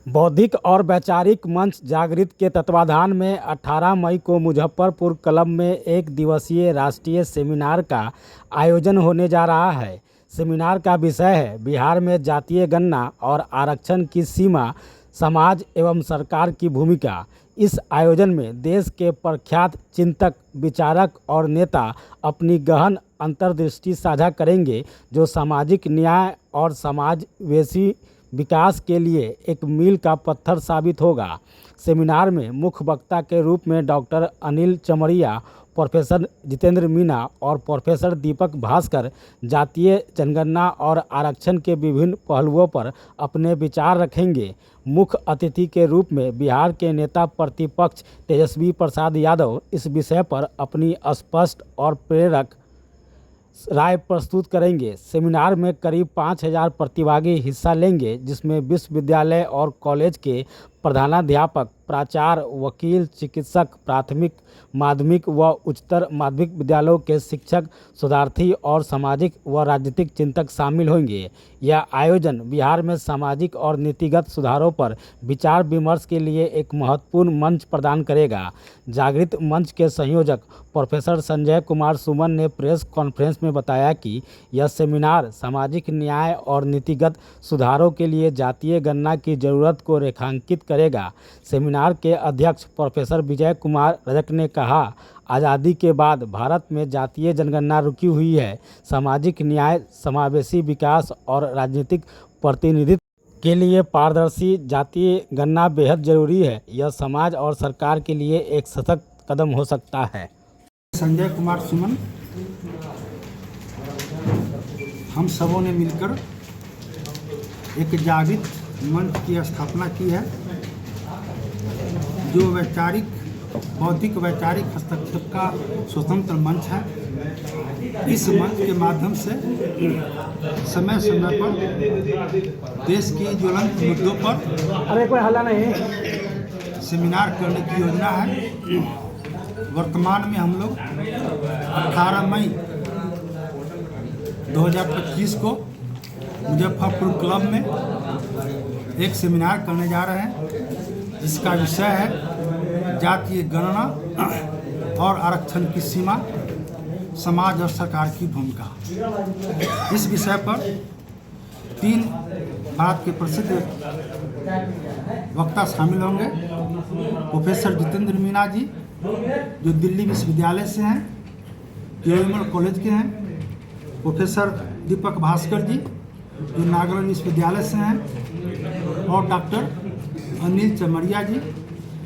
बौद्धिक और वैचारिक मंच जागृत के तत्वाधान में 18 मई को मुजफ्फरपुर क्लब में एक दिवसीय राष्ट्रीय सेमिनार का आयोजन होने जा रहा है। सेमिनार का विषय है बिहार में जातीय गणना और आरक्षण की सीमा, समाज एवं सरकार की भूमिका। इस आयोजन में देश के प्रख्यात चिंतक, विचारक और नेता अपनी गहन अंतर्दृष्टि साझा करेंगे, जो सामाजिक न्याय और समावेशी विकास के लिए एक मील का पत्थर साबित होगा। सेमिनार में मुख्य वक्ता के रूप में डॉक्टर अनिल चमरिया, प्रोफेसर जितेंद्र मीना और प्रोफेसर दीपक भास्कर जातीय जनगणना और आरक्षण के विभिन्न पहलुओं पर अपने विचार रखेंगे। मुख्य अतिथि के रूप में बिहार के नेता प्रतिपक्ष तेजस्वी प्रसाद यादव इस विषय पर अपनी स्पष्ट और प्रेरक राय प्रस्तुत करेंगे। सेमिनार में करीब 5000 प्रतिभागी हिस्सा लेंगे, जिसमें विश्वविद्यालय और कॉलेज के प्रधानाध्यापक, प्राचार्य, वकील, चिकित्सक, प्राथमिक, माध्यमिक व उच्चतर माध्यमिक विद्यालयों के शिक्षक, शोधार्थी और सामाजिक व राजनीतिक चिंतक शामिल होंगे। यह आयोजन बिहार में सामाजिक और नीतिगत सुधारों पर विचार विमर्श के लिए एक महत्वपूर्ण मंच प्रदान करेगा। जागृत मंच के संयोजक प्रोफेसर संजय कुमार सुमन ने प्रेस कॉन्फ्रेंस में बताया कि यह सेमिनार सामाजिक न्याय और नीतिगत सुधारों के लिए जातीय गणना की जरूरत को रेखांकित करेगा। सेमिनार के अध्यक्ष प्रोफेसर विजय कुमार रजक ने कहा, आज़ादी के बाद भारत में जातीय जनगणना रुकी हुई है। सामाजिक न्याय, समावेशी विकास और राजनीतिक प्रतिनिधित्व के लिए पारदर्शी जातीय गणना बेहद जरूरी है। यह समाज और सरकार के लिए एक सशक्त कदम हो सकता है। संजय कुमार सुमन, हम सबों ने मिलकर एक जागृत मंच की स्थापना की है, जो बौद्धिक वैचारिक हस्तक्षेप का स्वतंत्र मंच है। इस मंच के माध्यम से समय समय पर देश की ज्वलंत मुद्दों पर कोई हल्ला नहीं सेमिनार करने की योजना है। वर्तमान में हम लोग 18 मई 2025 को मुजफ्फरपुर क्लब में एक सेमिनार करने जा रहे हैं, जिसका विषय है जातीय गणना और आरक्षण की सीमा, समाज और सरकार की भूमिका। इस विषय पर 3 भारत के प्रसिद्ध वक्ता शामिल होंगे। प्रोफेसर जितेंद्र मीना जी, जो दिल्ली विश्वविद्यालय से हैं, केएमएल कॉलेज के हैं। प्रोफेसर दीपक भास्कर जी, जो नागौर विश्वविद्यालय से हैं, और डॉक्टर अनिल चमरिया जी,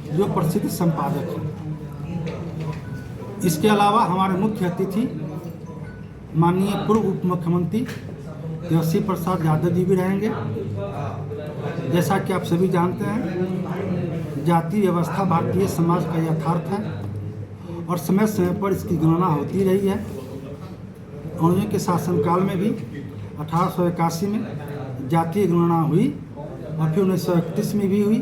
जो प्रसिद्ध संपादक हैं। इसके अलावा हमारे मुख्य अतिथि माननीय पूर्व उप मुख्यमंत्री तेजस्वी प्रसाद यादव जी भी रहेंगे। जैसा कि आप सभी जानते हैं, जाति व्यवस्था भारतीय समाज का यथार्थ है और समय समय पर इसकी गणना होती रही है। अंग्रेजों के शासनकाल में भी 1881 में जातीय गणना हुई और फिर 1931 में भी हुई,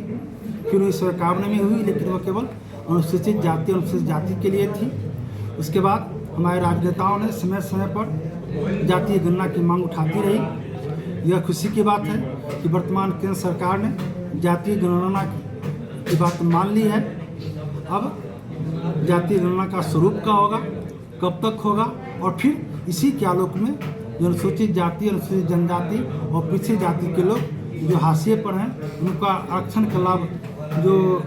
फिर 1951 में हुई, लेकिन वह केवल अनुसूचित जाति के लिए थी। उसके बाद हमारे राजनेताओं ने समय समय पर जातीय गणना की मांग उठाती रही। यह खुशी की बात है कि वर्तमान केंद्र सरकार ने जातीय गणना की बात मान ली है। अब जातीय गणना का स्वरूप क्या होगा, कब तक होगा, और फिर इसी के आलोक में जो अनुसूचित जाति, अनुसूचित जनजाति और पिछड़ी जाति के लोग जो हाशिए पर हैं, उनका आरक्षण का लाभ जो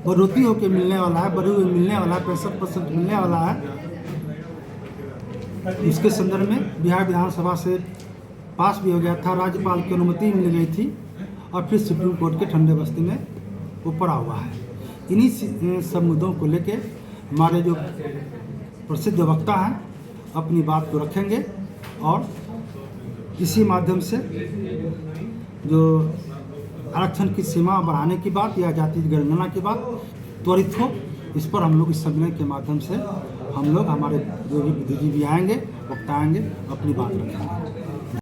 बढ़ोतरी होकर मिलने वाला है, बढ़े हुए मिलने वाला है, 65% मिलने वाला है। उसके संदर्भ में बिहार विधानसभा से पास भी हो गया था, राज्यपाल की अनुमति मिल गई थी और फिर सुप्रीम कोर्ट के ठंडे बस्ते में वो पड़ा हुआ है। इन्हीं सब मुद्दों को लेके हमारे जो प्रसिद्ध वक्ता हैं अपनी बात को रखेंगे और इसी माध्यम से जो आरक्षण की सीमा बढ़ाने की बात या जाति गणना की बात त्वरित हो, इस पर हम लोग इस सम्मेलन के माध्यम से हम लोग हमारे जो भी बुद्धिजीवी आएंगे, वक्ता आएंगे, अपनी बात रखेंगे।